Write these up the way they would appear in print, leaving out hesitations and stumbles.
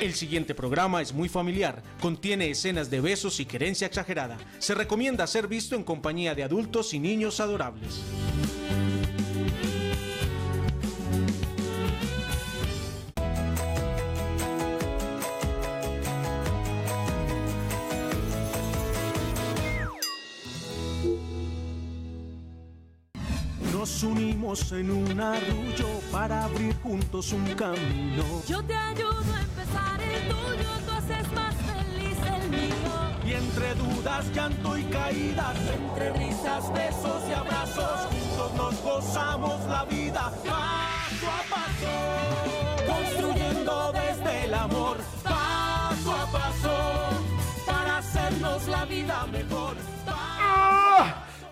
El siguiente programa es muy familiar, contiene escenas de besos y querencia exagerada. Se recomienda ser visto en compañía de adultos y niños adorables. Nos unimos en un arrullo para abrir juntos un camino. Yo te ayudo a empezar el tuyo, tú haces más feliz el mío. Y entre dudas, llanto y caídas, Entre risas, besos y abrazos, juntos nos gozamos la vida paso a paso, construyendo desde el amor paso a paso, para hacernos la vida mejor.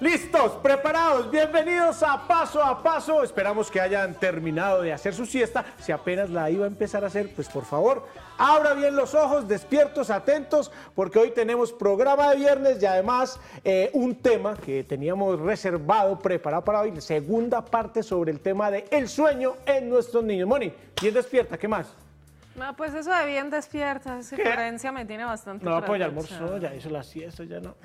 ¿Listos? ¿Preparados? Bienvenidos a Paso. Esperamos que hayan terminado de hacer su siesta. Si apenas la iba a empezar a hacer, pues por favor, abra bien los ojos, despiertos, atentos, porque hoy tenemos programa de viernes y además un tema que teníamos reservado, preparado para hoy, segunda parte sobre el tema de el sueño en nuestros niños. Moni, bien despierta, ¿qué más? No, pues eso de bien despierta, esa creencia me tiene bastante. No, pues ya almorzó, ya hizo la siesta, ya no.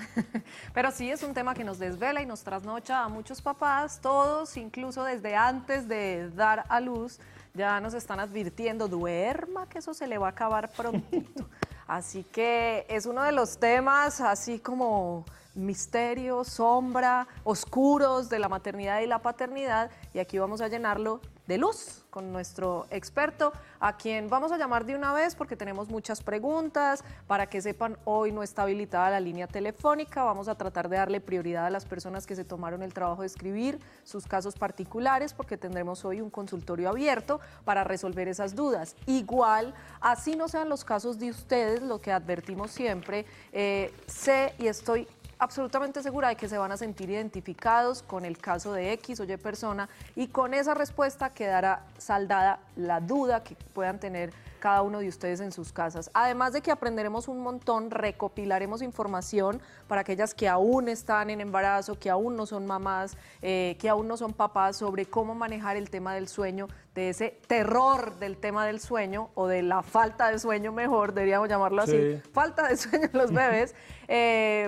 Pero sí es un tema que nos desvela y nos trasnocha a muchos papás, todos, incluso desde antes de dar a luz, ya nos están advirtiendo, duerma que eso se le va a acabar prontito. Así que es uno de los temas así como misterio, sombra, oscuros de la maternidad y la paternidad, y aquí vamos a llenarlo de luz con nuestro experto, a quien vamos a llamar de una vez porque tenemos muchas preguntas. Para que sepan, hoy no está habilitada la línea telefónica, vamos a tratar de darle prioridad a las personas que se tomaron el trabajo de escribir sus casos particulares, porque tendremos hoy un consultorio abierto para resolver esas dudas. Igual, así no sean los casos de ustedes, lo que advertimos siempre, sé y estoy absolutamente segura de que se van a sentir identificados con el caso de X o Y persona, y con esa respuesta quedará saldada la duda que puedan tener cada uno de ustedes en sus casas. Además de que aprenderemos un montón, recopilaremos información para aquellas que aún están en embarazo, que aún no son mamás, que aún no son papás, sobre cómo manejar el tema del sueño, de ese terror del tema del sueño, o de la falta de sueño, mejor, deberíamos llamarlo así, falta de sueño en los bebés,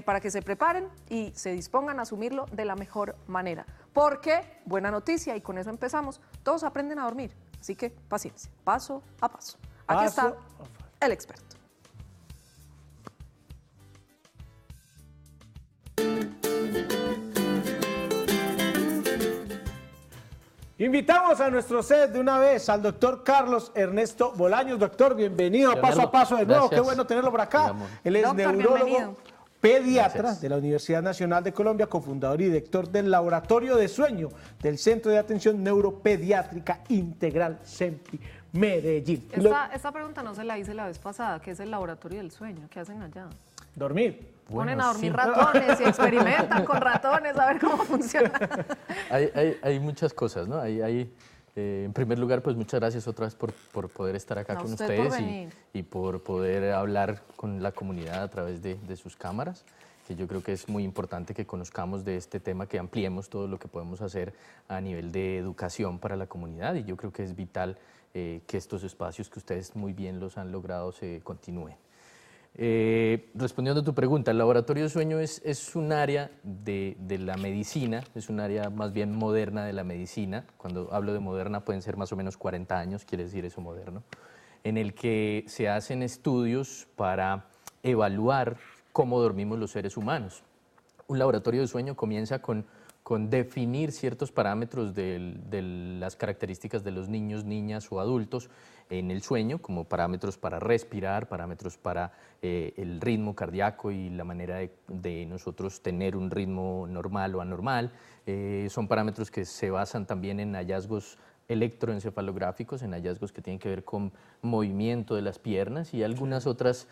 para que se preparen y se dispongan a asumirlo de la mejor manera. Porque, buena noticia, y con eso empezamos, todos aprenden a dormir, así que paciencia, paso a paso. Aquí está el experto. Invitamos a nuestro set de una vez al doctor Carlos Ernesto Bolaños. Doctor, bienvenido a Paso a Paso de nuevo. Gracias. Qué bueno tenerlo por acá. Él es Doctor, neurólogo, bienvenido. pediatra de la Universidad Nacional de Colombia, cofundador y director del Laboratorio de Sueño del Centro de Atención Neuropediátrica Integral CEMPI Medellín. Esta pregunta no se la hice la vez pasada. ¿Qué es el Laboratorio del Sueño? ¿Qué hacen allá? Dormir. Ponen a dormir ratones y experimentan con ratones a ver cómo funciona. Hay muchas cosas, ¿no? En primer lugar, pues muchas gracias otra vez por poder estar acá con ustedes y por poder hablar con la comunidad a través de sus cámaras, que yo creo que es muy importante que conozcamos de este tema, que ampliemos todo lo que podemos hacer a nivel de educación para la comunidad, y yo creo que es vital que estos espacios que ustedes muy bien los han logrado se continúen. Respondiendo a tu pregunta, el laboratorio de sueño es un área de la medicina, es un área más bien moderna de la medicina. Cuando hablo de moderna pueden ser más o menos 40 años, quiere decir eso moderno, en el que se hacen estudios para evaluar cómo dormimos los seres humanos. Un laboratorio de sueño comienza con definir ciertos parámetros de las características de los niños, niñas o adultos en el sueño, como parámetros para respirar, parámetros para el ritmo cardíaco y la manera de nosotros tener un ritmo normal o anormal. Son parámetros que se basan también en hallazgos electroencefalográficos, en hallazgos que tienen que ver con movimiento de las piernas y algunas otras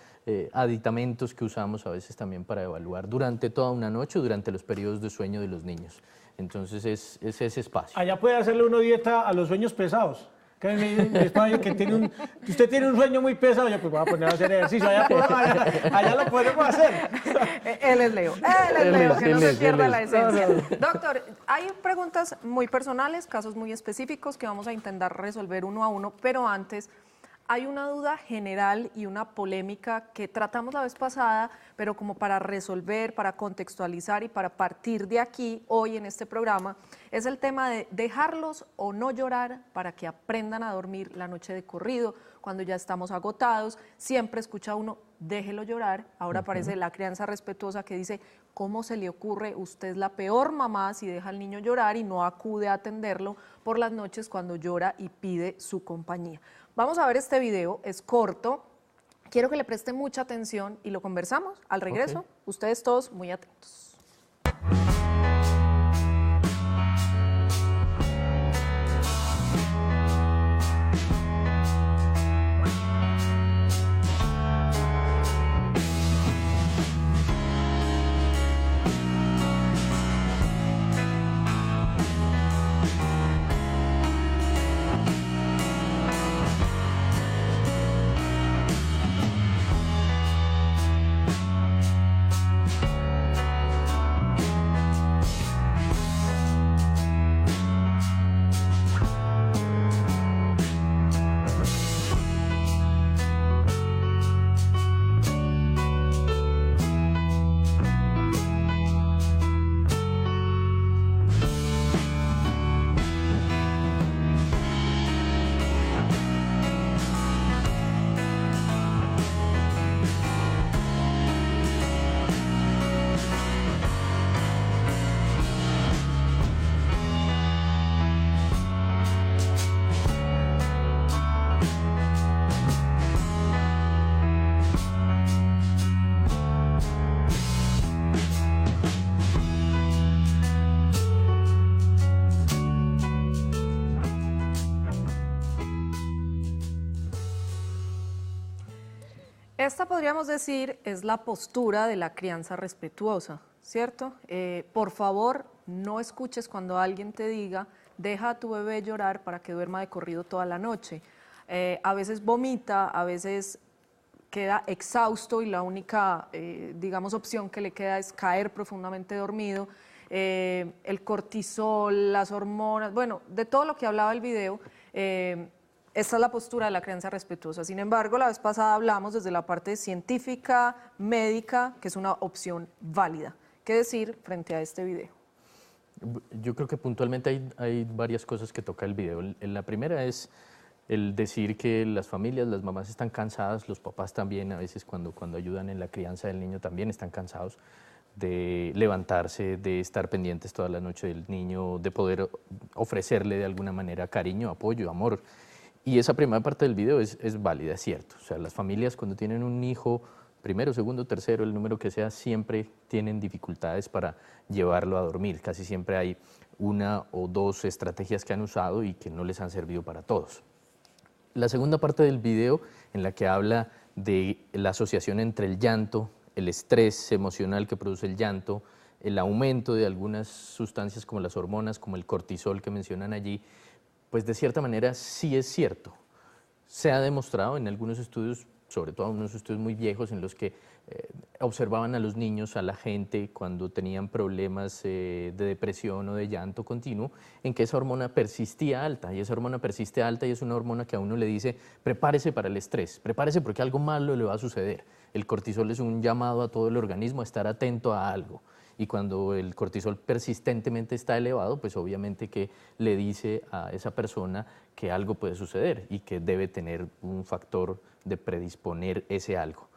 aditamentos que usamos a veces también para evaluar durante toda una noche o durante los periodos de sueño de los niños. Entonces es ese espacio. Allá puede hacerle uno dieta a los sueños pesados. Que usted tiene un sueño muy pesado, yo pues voy a poner a hacer ejercicio, allá lo podemos hacer. Él es Leo, que no se pierda la esencia. Doctor, hay preguntas muy personales, casos muy específicos que vamos a intentar resolver uno a uno, pero antes, Hay una duda general y una polémica que tratamos la vez pasada, pero como para resolver, para contextualizar y para partir de aquí, hoy en este programa, es el tema de dejarlos o no llorar para que aprendan a dormir la noche de corrido, cuando ya estamos agotados. Siempre escucha uno, déjelo llorar. Ahora aparece la crianza respetuosa que dice, ¿cómo se le ocurre? Usted es la peor mamá si deja al niño llorar y no acude a atenderlo por las noches cuando llora y pide su compañía. Vamos a ver este video, es corto, quiero que le preste mucha atención y lo conversamos al regreso. Ok. Ustedes todos muy atentos. Esta podríamos decir es la postura de la crianza respetuosa, ¿cierto? Por favor, no escuches cuando alguien te diga, deja a tu bebé llorar para que duerma de corrido toda la noche. A veces vomita, a veces queda exhausto y la única, digamos, opción que le queda es caer profundamente dormido. El cortisol, las hormonas, bueno, de todo lo que hablaba el video, esta es la postura de la crianza respetuosa. Sin embargo, la vez pasada hablamos desde la parte científica, médica, que es una opción válida. ¿Qué decir frente a este video? Yo creo que puntualmente hay varias cosas que toca el video. La primera es el decir que las familias, las mamás están cansadas, los papás también, a veces cuando ayudan en la crianza del niño también están cansados de levantarse, de estar pendientes toda la noche del niño, de poder ofrecerle de alguna manera cariño, apoyo, amor. Y esa primera parte del video es válida, es cierto. O sea, las familias cuando tienen un hijo, primero, segundo, tercero, el número que sea, siempre tienen dificultades para llevarlo a dormir. Casi siempre hay una o dos estrategias que han usado y que no les han servido para todos. La segunda parte del video, en la que habla de la asociación entre el llanto, el estrés emocional que produce el llanto, el aumento de algunas sustancias como las hormonas, como el cortisol que mencionan allí, pues de cierta manera sí es cierto. Se ha demostrado en algunos estudios, sobre todo unos estudios muy viejos en los que observaban a los niños, a la gente cuando tenían problemas de depresión o de llanto continuo, en que esa hormona persistía alta, y esa hormona persiste alta y es una hormona que a uno le dice prepárese para el estrés, prepárese porque algo malo le va a suceder. El cortisol es un llamado a todo el organismo a estar atento a algo. Y cuando el cortisol persistentemente está elevado, pues obviamente que le dice a esa persona que algo puede suceder y que debe tener un factor de predisponer ese algo.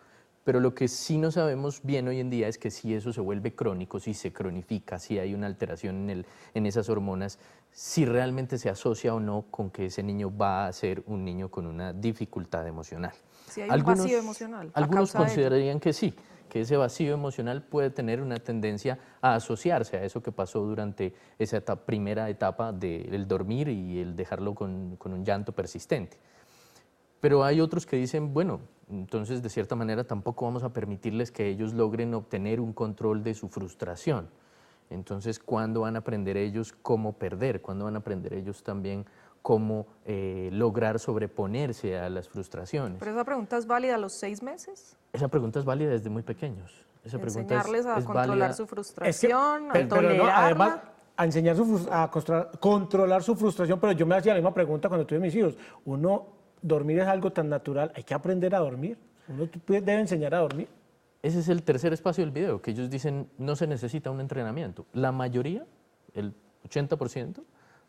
Pero lo que sí no sabemos bien hoy en día es que si eso se vuelve crónico, si se cronifica, si hay una alteración en esas hormonas, si realmente se asocia o no con que ese niño va a ser un niño con una dificultad emocional. Si hay un vacío emocional. Algunos considerarían que sí, que ese vacío emocional puede tener una tendencia a asociarse a eso que pasó durante esa primera etapa del dormir y el dejarlo con un llanto persistente. Pero hay otros que dicen, bueno, entonces de cierta manera tampoco vamos a permitirles que ellos logren obtener un control de su frustración. Entonces, ¿cuándo van a aprender ellos cómo perder? ¿Cuándo van a aprender ellos también cómo lograr sobreponerse a las frustraciones? ¿Pero esa pregunta es válida a los 6 meses? Esa pregunta es válida desde muy pequeños. Esa pregunta Enseñarles a es controlar válida. su frustración, a no, tolerarla. además, a enseñar controlar su frustración, pero yo me hacía la misma pregunta cuando tuve mis hijos. Uno dormir es algo tan natural, hay que aprender a dormir. Uno debe enseñar a dormir. Ese es el tercer espacio del video, que ellos dicen no se necesita un entrenamiento. La mayoría, el 80%,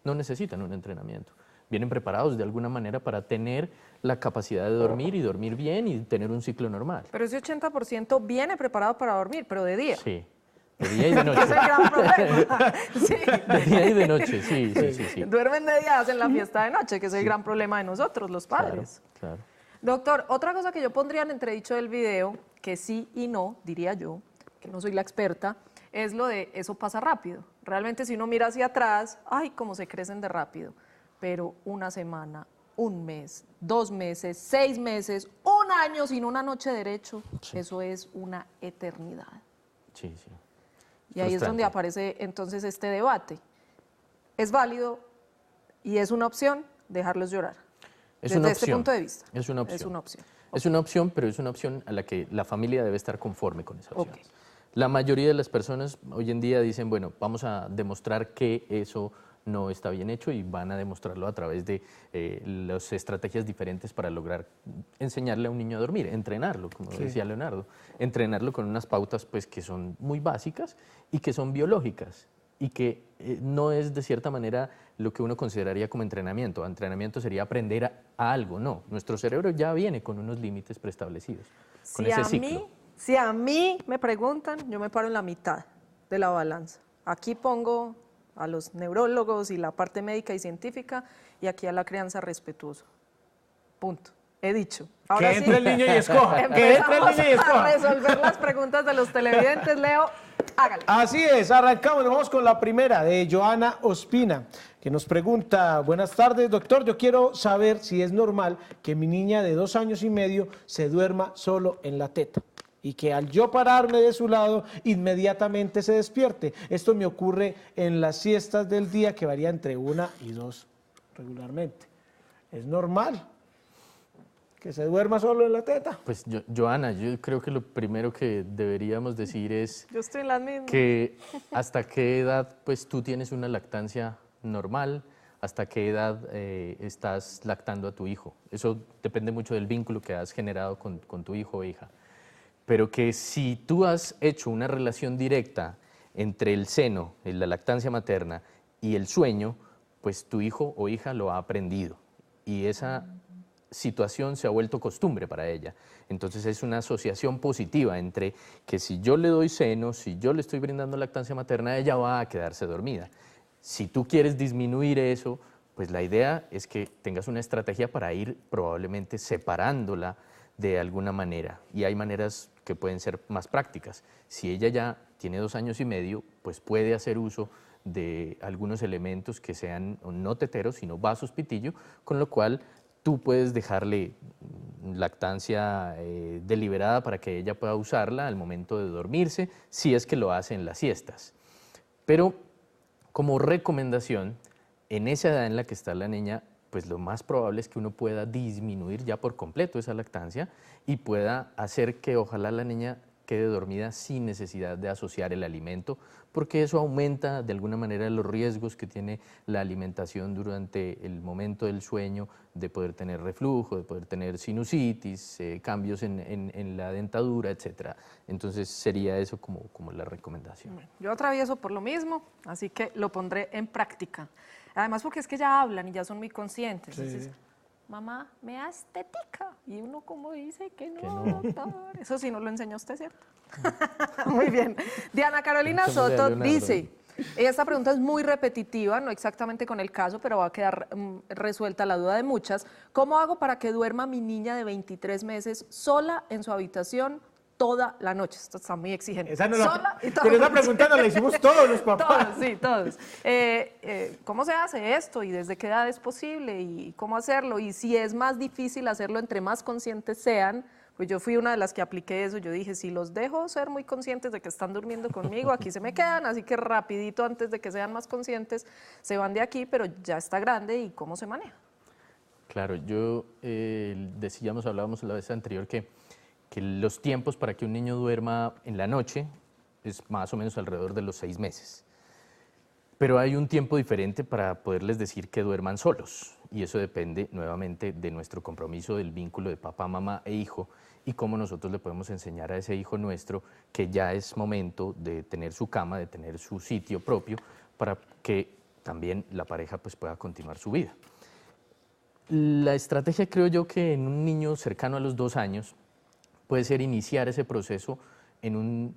no necesitan un entrenamiento. Vienen preparados de alguna manera para tener la capacidad de dormir y dormir bien y tener un ciclo normal. Pero ese 80% viene preparado para dormir, pero de día. Sí, de día y de noche. Ese es el gran problema. Sí. De día y de noche, sí. Duermen de día, hacen la fiesta de noche, que es el gran problema de nosotros, los padres. Claro. Doctor, otra cosa que yo pondría en entredicho del video, que sí y no, diría yo, que no soy la experta, es lo de eso pasa rápido. Realmente si uno mira hacia atrás, ay, cómo se crecen de rápido. Pero una semana, un mes, 2 meses, 6 meses, un año sin una noche derecho, eso es una eternidad. Sí. Y ahí es donde Frustrante. aparece entonces este debate. ¿Es válido y es una opción dejarlos llorar? Es Desde una este opción. punto de vista. Es una opción. Es una opción. Es una opción, pero es una opción a la que la familia debe estar conforme con esa opción. Ok. La mayoría de las personas hoy en día dicen, bueno, vamos a demostrar que eso no está bien hecho y van a demostrarlo a través de las estrategias diferentes para lograr enseñarle a un niño a dormir, entrenarlo, como decía Leonardo, entrenarlo con unas pautas pues, que son muy básicas y que son biológicas y que no es de cierta manera lo que uno consideraría como entrenamiento. Entrenamiento sería aprender a algo, no. Nuestro cerebro ya viene con unos límites preestablecidos, con ese ciclo. Si a mí me preguntan, yo me paro en la mitad de la balanza. Aquí pongo a los neurólogos y la parte médica y científica y aquí a la crianza respetuosa. Punto. He dicho. Ahora Que entre el niño y escoja. Que entre el empezamos niño y escoja. a resolver las preguntas de los televidentes. Leo, hágale. Así es, arrancamos, nos vamos con la primera de Joana Ospina, que nos pregunta, buenas tardes doctor, yo quiero saber si es normal que mi niña de 2 años y medio se duerma solo en la teta y que al yo pararme de su lado inmediatamente se despierte. Esto me ocurre en las siestas del día que varía entre 1 y 2 regularmente. ¿Es normal que se duerma solo en la teta? Pues Joana, yo creo que lo primero que deberíamos decir es Yo estoy en las mismas. que hasta qué edad pues tú tienes una lactancia normal, hasta qué edad estás lactando a tu hijo. Eso depende mucho del vínculo que has generado con tu hijo o hija. Pero que si tú has hecho una relación directa entre el seno, la lactancia materna y el sueño, pues tu hijo o hija lo ha aprendido. Y esa situación se ha vuelto costumbre para ella. Entonces es una asociación positiva entre que si yo le doy seno, si yo le estoy brindando lactancia materna, ella va a quedarse dormida. Si tú quieres disminuir eso, pues la idea es que tengas una estrategia para ir probablemente separándola de alguna manera. Y hay maneras que pueden ser más prácticas. Si ella ya tiene 2 años y medio, pues puede hacer uso de algunos elementos que sean no teteros, sino vasos pitillo, con lo cual tú puedes dejarle lactancia deliberada para que ella pueda usarla al momento de dormirse, si es que lo hace en las siestas. Pero como recomendación, en esa edad en la que está la niña, pues lo más probable es que uno pueda disminuir ya por completo esa lactancia y pueda hacer que ojalá la niña quede dormida sin necesidad de asociar el alimento, porque eso aumenta de alguna manera los riesgos que tiene la alimentación durante el momento del sueño, de poder tener reflujo, de poder tener sinusitis, cambios en la dentadura, etc. Entonces sería eso como la recomendación. Yo atravieso por lo mismo, así que lo pondré en práctica. Además porque es que ya hablan y ya son muy conscientes. Sí. Entonces, mamá, me das tetica. Y uno como dice que no, Que no. doctor. Eso sí no lo enseñó usted, ¿cierto? Muy bien. Diana Carolina Escuchemos a Soto Leonardo. dice, esta pregunta es muy repetitiva, no exactamente con el caso, pero va a quedar resuelta la duda de muchas. ¿Cómo hago para que duerma mi niña de 23 meses sola en su habitación toda la noche? Esto está muy exigente. Esa no Sola y toda pero la esa noche. pregunta nos la hicimos todos los papás. Todos, sí, todos. ¿Cómo se hace esto y desde qué edad es posible y cómo hacerlo? Y si es más difícil hacerlo entre más conscientes sean, pues yo fui una de las que apliqué eso. Yo dije, si los dejo ser muy conscientes de que están durmiendo conmigo, aquí se me quedan, así que rapidito antes de que sean más conscientes, se van de aquí, pero ya está grande y cómo se maneja. Claro, yo hablábamos la vez anterior que los tiempos para que un niño duerma en la noche es más o menos alrededor de los 6 meses. Pero hay un tiempo diferente para poderles decir que duerman solos. y eso depende nuevamente de nuestro compromiso, del vínculo de papá, mamá e hijo, y cómo nosotros le podemos enseñar a ese hijo nuestro que ya es momento de tener su cama, de tener su sitio propio, para que también la pareja pues pueda continuar su vida. La estrategia, creo yo, que en un niño cercano a los 2 años puede ser iniciar ese proceso en un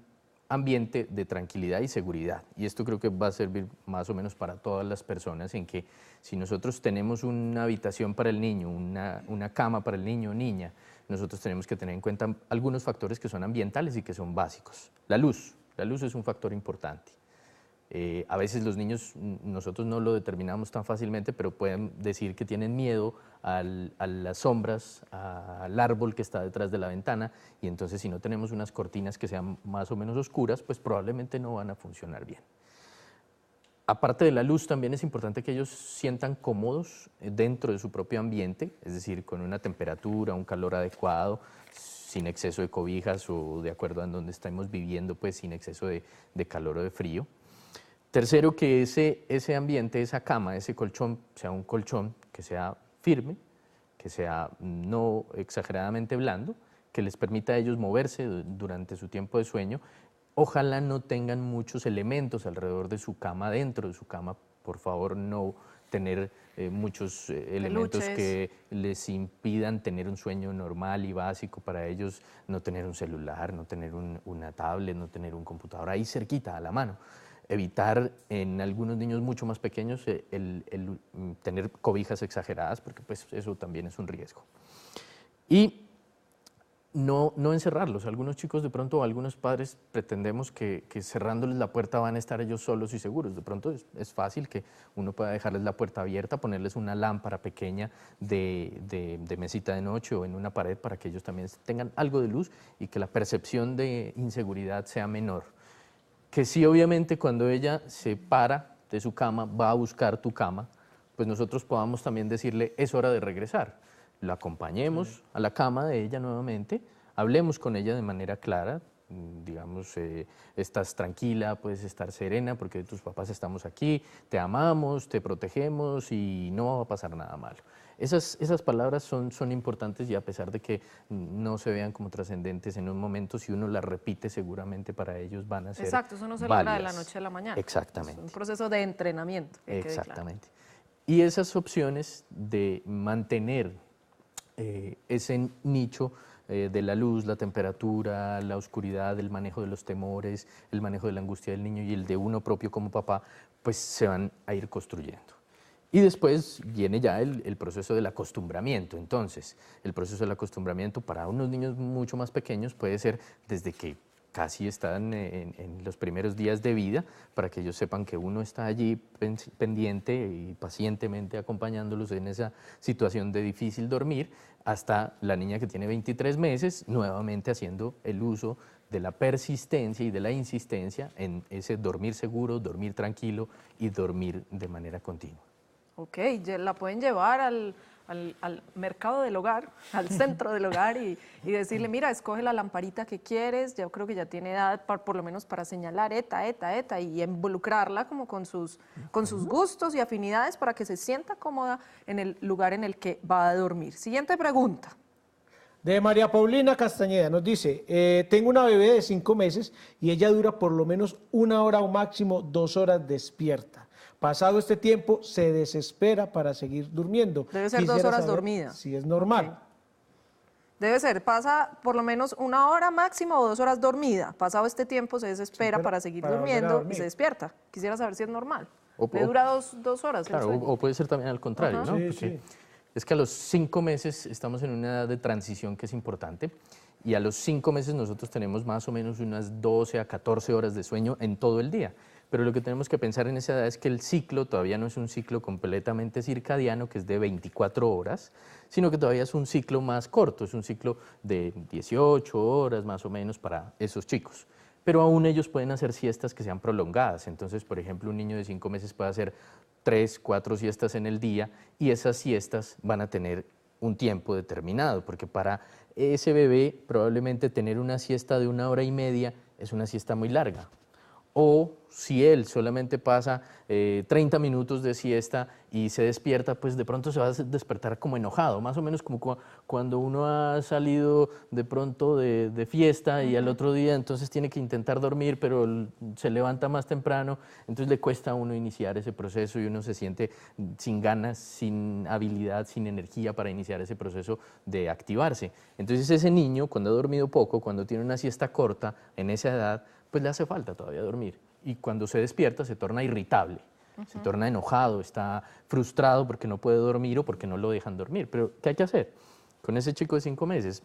ambiente de tranquilidad y seguridad. Y esto creo que va a servir más o menos para todas las personas, en que si nosotros tenemos una habitación para el niño, una cama para el niño o niña, nosotros tenemos que tener en cuenta algunos factores que son ambientales y que son básicos. La luz es un factor importante. A veces los niños, nosotros no lo determinamos tan fácilmente, pero pueden decir que tienen miedo a las sombras, al árbol que está detrás de la ventana, y entonces si no tenemos unas cortinas que sean más o menos oscuras, pues probablemente no van a funcionar bien. Aparte de la luz, también es importante que ellos sientan cómodos dentro de su propio ambiente, es decir, con una temperatura, un calor adecuado, sin exceso de cobijas o de acuerdo a donde estamos viviendo, pues sin exceso de calor o de frío. Tercero, que ese ambiente, esa cama, ese colchón, sea un colchón que sea firme, que sea no exageradamente blando, que les permita a ellos moverse durante su tiempo de sueño. Ojalá no tengan muchos elementos alrededor de su cama, dentro de su cama, por favor, no tener muchos elementos que les impidan tener un sueño normal y básico para ellos, no tener un celular, no tener una tablet, no tener un computador ahí cerquita, a la mano. Evitar en algunos niños mucho más pequeños el tener cobijas exageradas, porque pues eso también es un riesgo. Y no encerrarlos. Algunos chicos de pronto, algunos padres pretendemos que cerrándoles la puerta van a estar ellos solos y seguros. De pronto es fácil que uno pueda dejarles la puerta abierta, ponerles una lámpara pequeña de mesita de noche o en una pared para que ellos también tengan algo de luz y que la percepción de inseguridad sea menor. Que sí, obviamente, cuando ella se para de su cama, va a buscar tu cama, pues nosotros podamos también decirle, es hora de regresar. La acompañemos a la cama de ella nuevamente, hablemos con ella de manera clara, digamos, estás tranquila, puedes estar serena porque tus papás estamos aquí, te amamos, te protegemos y no va a pasar nada malo. Esas palabras son importantes, y a pesar de que no se vean como trascendentes en un momento, si uno las repite seguramente para ellos van a ser Exacto, eso no se válidas. logra de la noche a la mañana. Exactamente. Es un proceso de entrenamiento. Exactamente. Y esas opciones de mantener ese nicho de la luz, la temperatura, la oscuridad, el manejo de los temores, el manejo de la angustia del niño y el de uno propio como papá, pues se van a ir construyendo. Y después viene ya el proceso del acostumbramiento. Entonces, el proceso del acostumbramiento para unos niños mucho más pequeños puede ser desde que casi están en los primeros días de vida, para que ellos sepan que uno está allí pendiente y pacientemente acompañándolos en esa situación de difícil dormir, hasta la niña que tiene 23 meses, nuevamente haciendo el uso de la persistencia y de la insistencia en ese dormir seguro, dormir tranquilo y dormir de manera continua. Ok, la pueden llevar al mercado del hogar, al centro del hogar y decirle, mira, escoge la lamparita que quieres, yo creo que ya tiene edad por lo menos para señalar eta, y involucrarla como con sus gustos y afinidades para que se sienta cómoda en el lugar en el que va a dormir. Siguiente pregunta. De María Paulina Castañeda nos dice, tengo una bebé de 5 meses y ella dura por lo menos 1 hora o máximo 2 horas despierta. Pasado este tiempo se desespera para seguir durmiendo. Debe ser 2 horas dormida. Si es normal. Okay. Debe ser, pasa por lo menos 1 hora máximo o 2 horas dormida. Pasado este tiempo se desespera para seguir durmiendo y se despierta. Quisiera saber si es normal. Le dura 2 horas. Claro, o puede ser también al contrario, ¿no? Sí, porque sí. Es que a los 5 meses estamos en una edad de transición que es importante, y a los 5 meses nosotros tenemos más o menos unas 12 a 14 horas de sueño en todo el día. Pero lo que tenemos que pensar en esa edad es que el ciclo todavía no es un ciclo completamente circadiano, que es de 24 horas, sino que todavía es un ciclo más corto, es un ciclo de 18 horas más o menos para esos chicos. Pero aún ellos pueden hacer siestas que sean prolongadas. Entonces, por ejemplo, un niño de 5 meses puede hacer 3, 4 siestas en el día, y esas siestas van a tener un tiempo determinado, porque para ese bebé probablemente tener una siesta de 1 hora y media es una siesta muy larga. O si él solamente pasa 30 minutos de siesta y se despierta, pues de pronto se va a despertar como enojado, más o menos como cuando uno ha salido de pronto de fiesta y al otro día entonces tiene que intentar dormir, pero se levanta más temprano, entonces le cuesta a uno iniciar ese proceso y uno se siente sin ganas, sin habilidad, sin energía para iniciar ese proceso de activarse. Entonces ese niño, cuando ha dormido poco, cuando tiene una siesta corta en esa edad, pues le hace falta todavía dormir. Y cuando se despierta se torna irritable, se torna enojado, está frustrado porque no puede dormir o porque no lo dejan dormir. Pero, ¿qué hay que hacer? Con ese chico de 5 meses,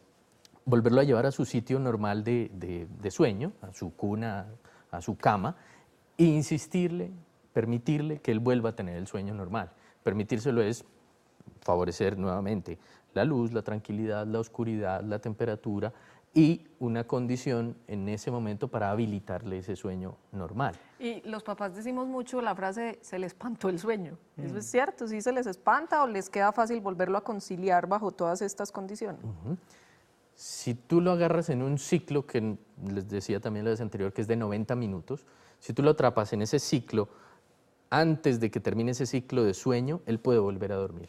volverlo a llevar a su sitio normal de sueño, a su cuna, a su cama, e insistirle, permitirle que él vuelva a tener el sueño normal. Permitírselo es favorecer nuevamente la luz, la tranquilidad, la oscuridad, la temperatura, y una condición en ese momento para habilitarle ese sueño normal. Y los papás decimos mucho la frase, se le espantó el sueño. ¿Eso es cierto? ¿Sí se les espanta o les queda fácil volverlo a conciliar bajo todas estas condiciones? Si tú lo agarras en un ciclo, que les decía también la vez anterior, que es de 90 minutos, si tú lo atrapas en ese ciclo, antes de que termine ese ciclo de sueño, él puede volver a dormir.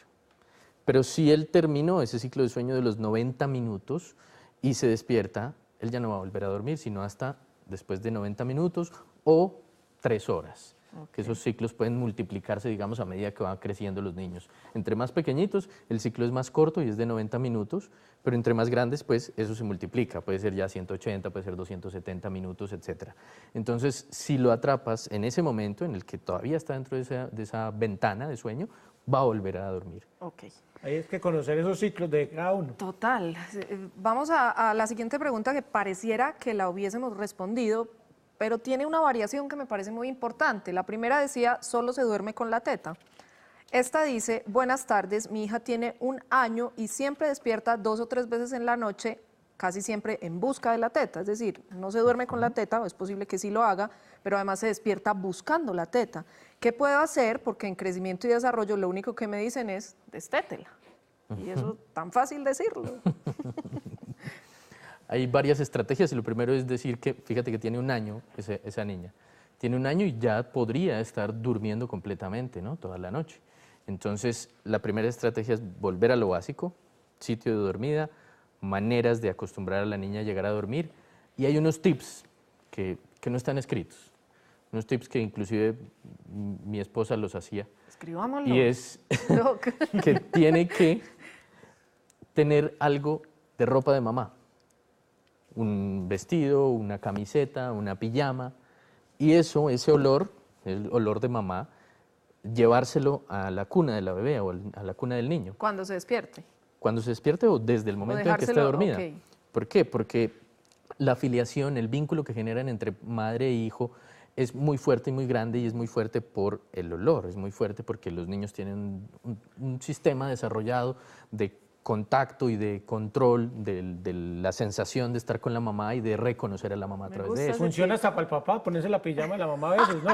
Pero si él terminó ese ciclo de sueño de los 90 minutos, y se despierta, él ya no va a volver a dormir, sino hasta después de 90 minutos o 3 horas. Que esos ciclos pueden multiplicarse, digamos, a medida que van creciendo los niños. Entre más pequeñitos, el ciclo es más corto y es de 90 minutos, pero entre más grandes, pues eso se multiplica. Puede ser ya 180, puede ser 270 minutos, etc. Entonces, si lo atrapas en ese momento en el que todavía está dentro de esa ventana de sueño, va a volver a dormir. Ok. Ahí es que conocer esos ciclos de cada uno. Total. Vamos a la siguiente pregunta que pareciera que la hubiésemos respondido, pero tiene una variación que me parece muy importante. La primera decía, solo se duerme con la teta. Esta dice, buenas tardes, mi hija tiene 1 año y siempre despierta 2 o 3 veces en la noche, casi siempre en busca de la teta. Es decir, no se duerme con la teta, o es posible que sí lo haga, pero además se despierta buscando la teta. ¿Qué puedo hacer? Porque en crecimiento y desarrollo lo único que me dicen es, destétela. Y eso tan fácil decirlo. Hay varias estrategias y lo primero es decir que, fíjate que tiene 1 año esa niña. Tiene 1 año y ya podría estar durmiendo completamente, ¿no? Toda la noche. Entonces, la primera estrategia es volver a lo básico, sitio de dormida, maneras de acostumbrar a la niña a llegar a dormir. Y hay unos tips que no están escritos. Unos tips que inclusive mi esposa los hacía. Escribámoslo. Y es que tiene que tener algo de ropa de mamá. Un vestido, una camiseta, una pijama. Y eso, ese olor, el olor de mamá, llevárselo a la cuna de la bebé o a la cuna del niño. Cuando se despierte. Cuando se despierte o desde el momento en que esté dormida. Okay. ¿Por qué? Porque la afiliación, el vínculo que generan entre madre e hijo es muy fuerte y muy grande y es muy fuerte por el olor, es muy fuerte porque los niños tienen un sistema desarrollado de contacto y de control de la sensación de estar con la mamá y de reconocer a la mamá a través de eso. ¿Funciona hasta para el papá? ¿Ponerse la pijama de la mamá a veces? No,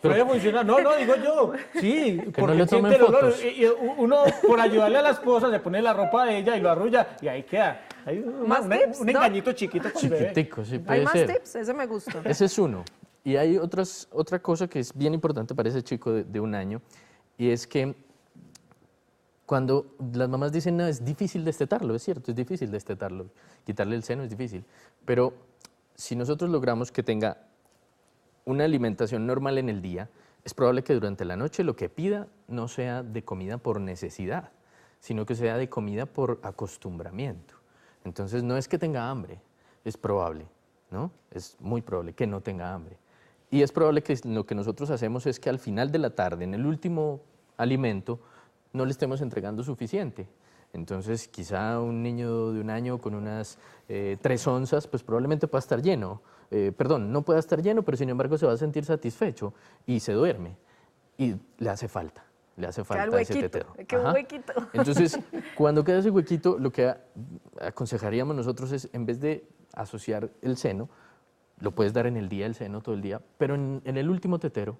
puede funcionar. No, digo yo. Sí, Que porque no le tomen siente el olor. fotos. Y uno, por ayudarle a la esposa, se pone la ropa de ella y lo arrulla y ahí queda. Hay ¿Más tips, un no? engañito chiquito con el bebé. Chiquitico, sí ¿Hay puede más ser. tips? Ese me gusta. Ese es uno. Y hay otra cosa que es bien importante para ese chico de 1 año, y es que cuando las mamás dicen, no, es difícil destetarlo, es cierto, es difícil destetarlo, quitarle el seno es difícil, pero si nosotros logramos que tenga una alimentación normal en el día, es probable que durante la noche lo que pida no sea de comida por necesidad, sino que sea de comida por acostumbramiento. Entonces no es que tenga hambre, es probable, ¿no? Es muy probable que no tenga hambre. Y es probable que lo que nosotros hacemos es que al final de la tarde, en el último alimento, no le estemos entregando suficiente. Entonces, quizá un niño de 1 año con unas 3 onzas, pues probablemente pueda estar lleno. No pueda estar lleno, pero sin embargo se va a sentir satisfecho y se duerme. Y le hace falta ese tetero. Qué Ajá. huequito. Entonces, cuando queda ese huequito, lo que aconsejaríamos nosotros es, en vez de asociar el seno, lo puedes dar en el día, el seno todo el día, pero en el último tetero,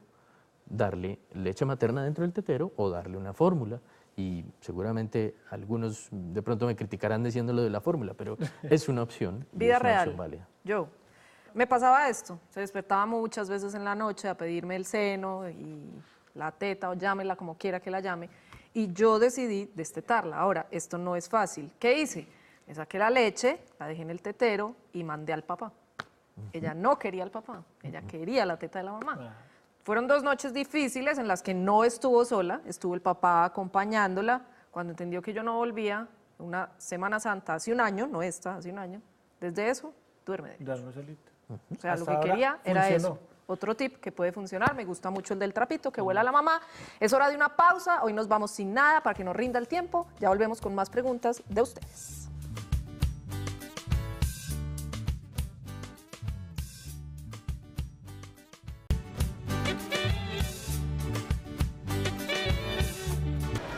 darle leche materna dentro del tetero o darle una fórmula. Y seguramente algunos de pronto me criticarán diciendo lo de la fórmula, pero es una opción. y Vida es una real. opción válida. Yo. me pasaba esto, se despertaba muchas veces en la noche a pedirme el seno y la teta o llámela como quiera que la llame, y yo decidí destetarla. Ahora, esto no es fácil. ¿Qué hice? Me saqué la leche, la dejé en el tetero y mandé al papá. Ella no quería al papá, ella quería la teta de la mamá. Fueron 2 noches difíciles en las que no estuvo sola, estuvo el papá acompañándola. Cuando entendió que yo no volvía, una Semana Santa, hace un año, no esta, hace un año, desde eso, duerme de Duerme solita. O sea, Hasta lo que ahora quería era funcionó. eso. Otro tip que puede funcionar, me gusta mucho el del trapito, que vuela la mamá. Es hora de una pausa, hoy nos vamos sin nada para que nos rinda el tiempo. Ya volvemos con más preguntas de ustedes.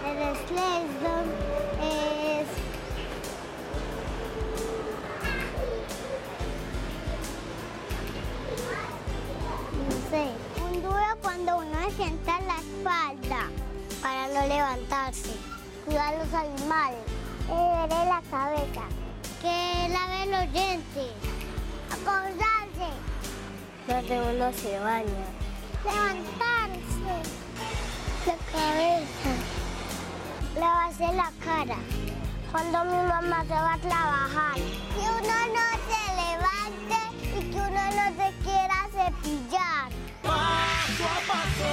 El estrés es no sé, un duro cuando uno se sienta en la espalda para no levantarse, cuidar a los animales, duele la cabeza, que lave los dientes, acostarse, donde uno se baña, levantarse, la cabeza, lavarse la cara. Cuando mi mamá se va a trabajar. Que uno no se levante y que uno no se quiera cepillar. Paso a paso.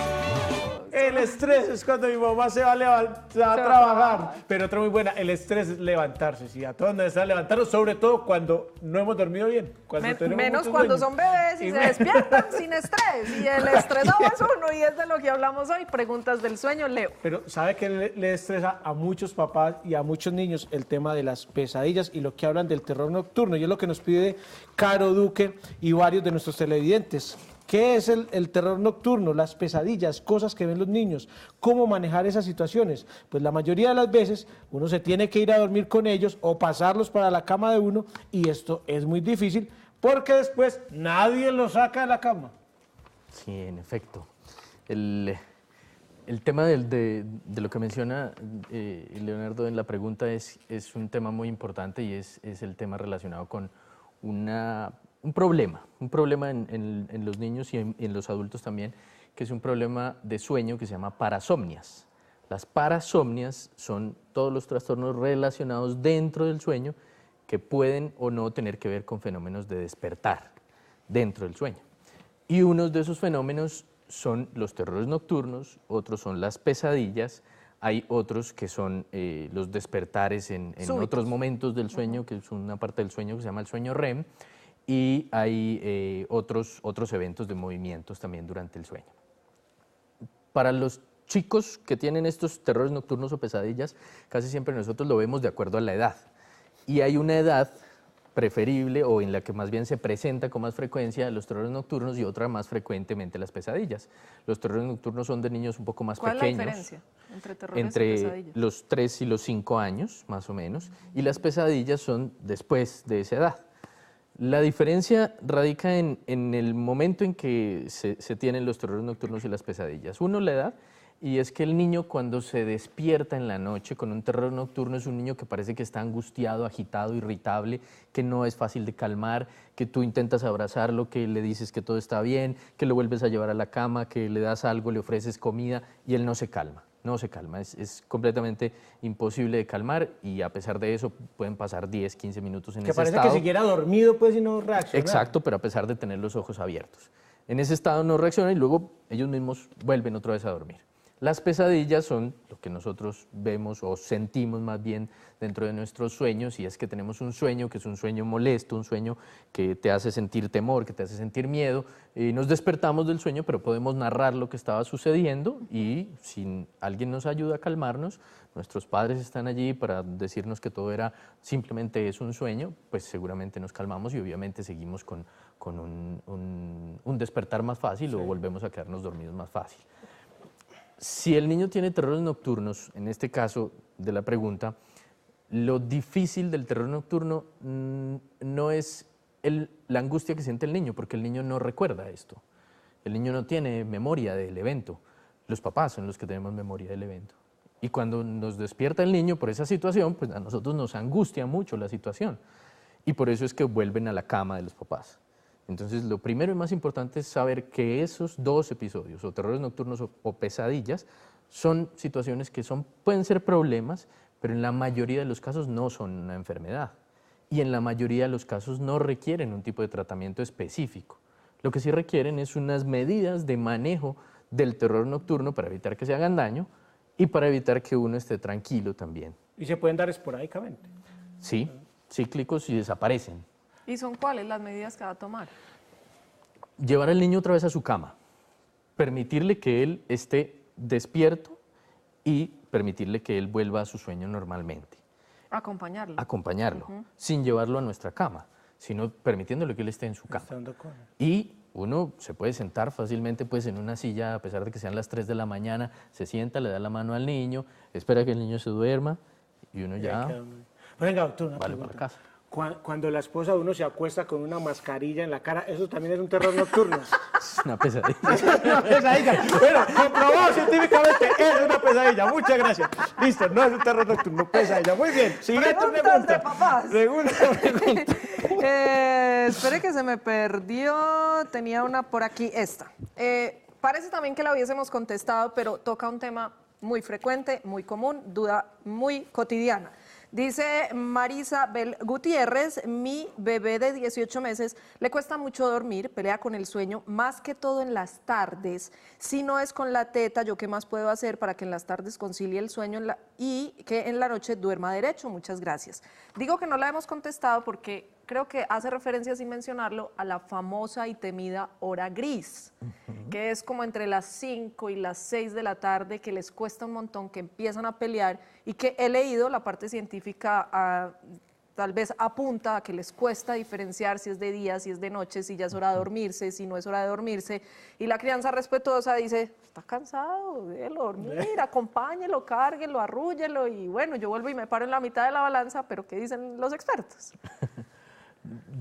El estrés es cuando mi mamá se va a trabajar. Pero otra muy buena, el estrés es levantarse. Sí, a todos nos está levantarnos, sobre todo cuando no hemos dormido bien. Cuando tenemos Menos mucho cuando sueño. son bebés y se despiertan sin estrés. Y el estresado es uno y es de lo que hablamos hoy. Preguntas del sueño, Leo. Pero ¿sabe qué le estresa a muchos papás y a muchos niños el tema de las pesadillas y lo que hablan del terror nocturno? Y es lo que nos pide Caro Duque y varios de nuestros televidentes. ¿Qué es el terror nocturno? Las pesadillas, cosas que ven los niños. ¿Cómo manejar esas situaciones? Pues la mayoría de las veces uno se tiene que ir a dormir con ellos o pasarlos para la cama de uno, y esto es muy difícil porque después nadie los saca de la cama. Sí, en efecto. El tema de lo que menciona Leonardo en la pregunta es un tema muy importante, y es el tema relacionado con un problema en los niños y en los adultos también, que es un problema de sueño que se llama parasomnias. Las parasomnias son todos los trastornos relacionados dentro del sueño que pueden o no tener que ver con fenómenos de despertar dentro del sueño. Y unos de esos fenómenos son los terrores nocturnos, otros son las pesadillas, hay otros que son los despertares en otros momentos del sueño, que es una parte del sueño que se llama el sueño REM, y hay otros eventos de movimientos también durante el sueño. Para los chicos que tienen estos terrores nocturnos o pesadillas, casi siempre nosotros lo vemos de acuerdo a la edad. Y hay una edad preferible o en la que más bien se presenta con más frecuencia los terrores nocturnos y otra más frecuentemente las pesadillas. Los terrores nocturnos son de niños un poco más pequeños. ¿Cuál es la diferencia entre terrores y Entre pesadillas? los 3 y los 5 años, más o menos, y las pesadillas son después de esa edad. La diferencia radica en el momento en que se tienen los terrores nocturnos y las pesadillas. Uno, la edad, y es que el niño cuando se despierta en la noche con un terror nocturno es un niño que parece que está angustiado, agitado, irritable, que no es fácil de calmar, que tú intentas abrazarlo, que le dices que todo está bien, que lo vuelves a llevar a la cama, que le das algo, le ofreces comida y él no se calma. No se calma, es completamente imposible de calmar, y a pesar de eso pueden pasar 10, 15 minutos en ese estado. Que parece que siguiera dormido pues y no reacciona. Exacto, pero a pesar de tener los ojos abiertos. En ese estado no reacciona y luego ellos mismos vuelven otra vez a dormir. Las pesadillas son lo que nosotros vemos o sentimos más bien dentro de nuestros sueños, y es que tenemos un sueño que es un sueño molesto, un sueño que te hace sentir temor, que te hace sentir miedo, y nos despertamos del sueño, pero podemos narrar lo que estaba sucediendo, y si alguien nos ayuda a calmarnos, nuestros padres están allí para decirnos que todo era simplemente es un sueño, pues seguramente nos calmamos y obviamente seguimos con un despertar más fácil, o volvemos a quedarnos dormidos más fácil. Si el niño tiene terrores nocturnos, en este caso de la pregunta, lo difícil del terror nocturno no es la angustia que siente el niño, porque el niño no recuerda esto. El niño no tiene memoria del evento. Los papás son los que tenemos memoria del evento. Y cuando nos despierta el niño por esa situación, pues a nosotros nos angustia mucho la situación. Y por eso es que vuelven a la cama de los papás. Entonces, lo primero y más importante es saber que esos 2 episodios, o terrores nocturnos o pesadillas, son situaciones que pueden ser problemas, pero en la mayoría de los casos no son una enfermedad. Y en la mayoría de los casos no requieren un tipo de tratamiento específico. Lo que sí requieren es unas medidas de manejo del terror nocturno para evitar que se hagan daño y para evitar que uno esté tranquilo también. ¿Y se pueden dar esporádicamente? Sí, cíclicos y desaparecen. ¿Y son cuáles las medidas que va a tomar? Llevar al niño otra vez a su cama, permitirle que él esté despierto y permitirle que él vuelva a su sueño normalmente. Acompañarlo. Acompañarlo, sin llevarlo a nuestra cama, sino permitiéndole que él esté en su cama. Estando con él. Y uno se puede sentar fácilmente pues, en una silla, a pesar de que sean las 3 de la mañana, se sienta, le da la mano al niño, espera que el niño se duerma y uno ya Venga, doctor, una vale pregunta. para casa. Cuando la esposa de uno se acuesta con una mascarilla en la cara, ¿eso también es un terror nocturno? Es una pesadilla. Una pesadilla. Bueno, comprobado científicamente, es una pesadilla. Muchas gracias. Listo, no es un terror nocturno, pesadilla. Muy bien. Siguiente Preguntas pregunta. de papás. Segunda pregunta. Espere que se me perdió. Tenía una por aquí, esta. Parece también que la hubiésemos contestado, pero toca un tema muy frecuente, muy común, duda muy cotidiana. Dice Marisa Bel Gutiérrez, mi bebé de 18 meses le cuesta mucho dormir, pelea con el sueño, más que todo en las tardes. Si no es con la teta, ¿yo qué más puedo hacer para que en las tardes concilie el sueño y que en la noche duerma derecho? Muchas gracias. Digo que no la hemos contestado porque creo que hace referencia, sin mencionarlo, a la famosa y temida hora gris, que es como entre las 5 y las 6 de la tarde, que les cuesta un montón, que empiezan a pelear y que he leído, la parte científica tal vez apunta a que les cuesta diferenciar si es de día, si es de noche, si ya es hora de dormirse, si no es hora de dormirse. Y la crianza respetuosa dice, está cansado, déjelo dormir, acompáñelo, cárguelo, arrúllelo. Y bueno, yo vuelvo y me paro en la mitad de la balanza, pero ¿qué dicen los expertos?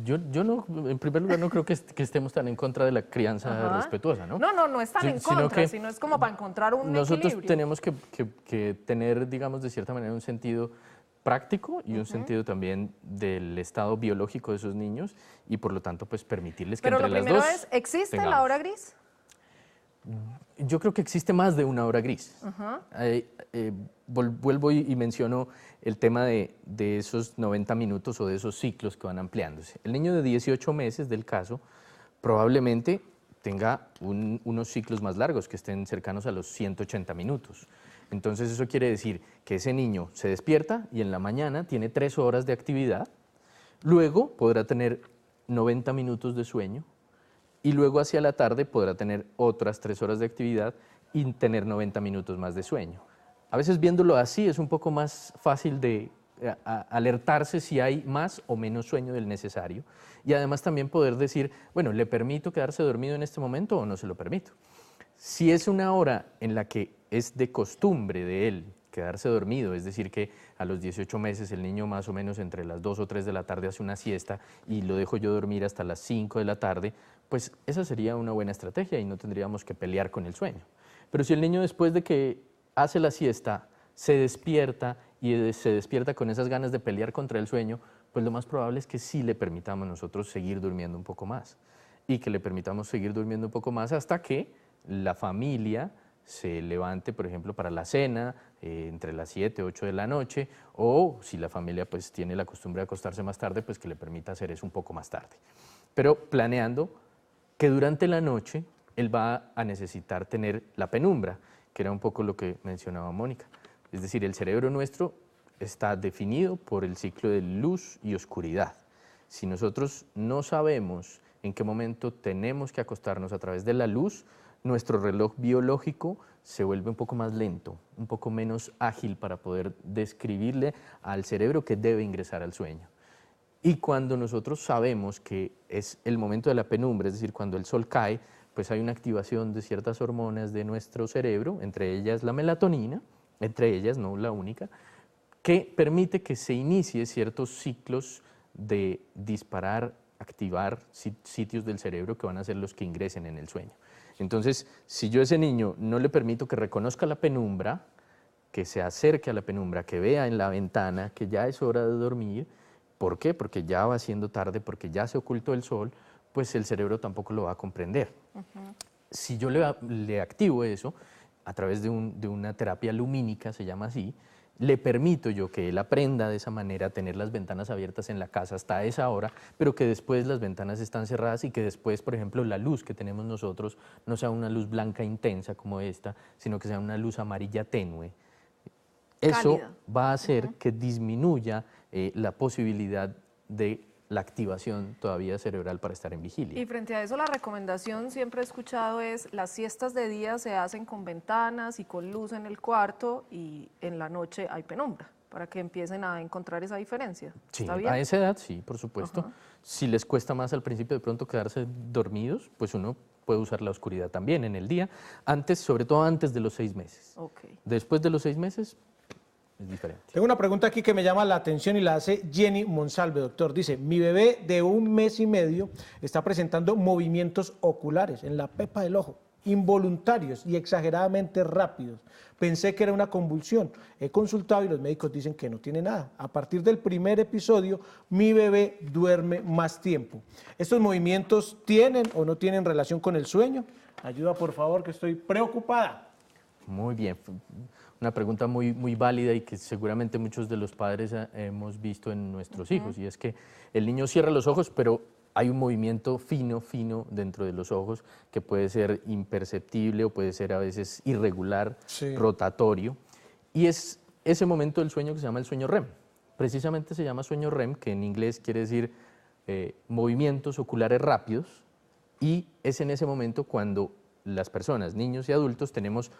Yo no, en primer lugar, no creo que estemos tan en contra de la crianza respetuosa, ¿no? No están en contra, sino es como para encontrar un nosotros equilibrio. tenemos que tener, digamos, de cierta manera un sentido práctico y un sentido también del estado biológico de esos niños y por lo tanto pues permitirles que Pero entre lo las primero dos es, ¿existe la tengamos. hora gris? Yo creo que existe más de una hora gris. Vuelvo y menciono el tema de esos 90 minutos o de esos ciclos que van ampliándose. El niño de 18 meses del caso probablemente tenga unos ciclos más largos que estén cercanos a los 180 minutos. Entonces eso quiere decir que ese niño se despierta y en la mañana tiene 3 horas de actividad, luego podrá tener 90 minutos de sueño y luego hacia la tarde podrá tener otras 3 horas de actividad y tener 90 minutos más de sueño. A veces viéndolo así es un poco más fácil de alertarse si hay más o menos sueño del necesario y además también poder decir, bueno, ¿le permito quedarse dormido en este momento o no se lo permito? Si es una hora en la que es de costumbre de él quedarse dormido, es decir, que a los 18 meses el niño más o menos entre las 2 o 3 de la tarde hace una siesta y lo dejo yo dormir hasta las 5 de la tarde, pues esa sería una buena estrategia y no tendríamos que pelear con el sueño. Pero si el niño después de que hace la siesta se despierta y se despierta con esas ganas de pelear contra el sueño, pues lo más probable es que sí le permitamos nosotros seguir durmiendo un poco más y que le permitamos seguir durmiendo un poco más hasta que la familia se levante, por ejemplo, para la cena entre las 7, 8 de la noche o si la familia pues tiene la costumbre de acostarse más tarde, pues que le permita hacer eso un poco más tarde. Pero planeando que durante la noche él va a necesitar tener la penumbra, que era un poco lo que mencionaba Mónica. Es decir, el cerebro nuestro está definido por el ciclo de luz y oscuridad. Si nosotros no sabemos en qué momento tenemos que acostarnos a través de la luz, nuestro reloj biológico se vuelve un poco más lento, un poco menos ágil para poder describirle al cerebro que debe ingresar al sueño. Y cuando nosotros sabemos que es el momento de la penumbra, es decir, cuando el sol cae, pues hay una activación de ciertas hormonas de nuestro cerebro, entre ellas la melatonina, entre ellas, no la única, que permite que se inicie ciertos ciclos de disparar, activar sitios del cerebro que van a ser los que ingresen en el sueño. Entonces, si yo a ese niño no le permito que reconozca la penumbra, que se acerque a la penumbra, que vea en la ventana que ya es hora de dormir, ¿por qué? Porque ya va siendo tarde, porque ya se ocultó el sol, pues el cerebro tampoco lo va a comprender. Si yo le activo eso a través de una terapia lumínica, se llama así, le permito yo que él aprenda de esa manera a tener las ventanas abiertas en la casa hasta esa hora, pero que después las ventanas están cerradas y que después, por ejemplo, la luz que tenemos nosotros no sea una luz blanca intensa como esta, sino que sea una luz amarilla tenue. Eso Cálida. va a hacer que disminuya la posibilidad de la activación todavía cerebral para estar en vigilia. Y frente a eso, la recomendación siempre he escuchado es las siestas de día se hacen con ventanas y con luz en el cuarto y en la noche hay penumbra, para que empiecen a encontrar esa diferencia. Sí, ¿Está bien? a esa edad sí, por supuesto. Si les cuesta más al principio de pronto quedarse dormidos, pues uno puede usar la oscuridad también en el día, antes, sobre todo antes de los 6 meses. Ok. Después de los 6 meses es diferente. Tengo una pregunta aquí que me llama la atención y la hace Jenny Monsalve, doctor. Dice, mi bebé de 1 mes y medio está presentando movimientos oculares en la pepa del ojo, involuntarios y exageradamente rápidos. Pensé que era una convulsión. He consultado y los médicos dicen que no tiene nada. A partir del primer episodio, mi bebé duerme más tiempo. ¿Estos movimientos tienen o no tienen relación con el sueño? Ayuda, por favor, que estoy preocupada. Muy bien, una pregunta muy válida y que seguramente muchos de los padres hemos visto en nuestros hijos, y es que el niño cierra los ojos, pero hay un movimiento fino dentro de los ojos que puede ser imperceptible o puede ser a veces irregular, Sí. rotatorio, y es ese momento del sueño que se llama el sueño REM. Precisamente se llama sueño REM, que en inglés quiere decir movimientos oculares rápidos, y es en ese momento cuando las personas, niños y adultos, tenemos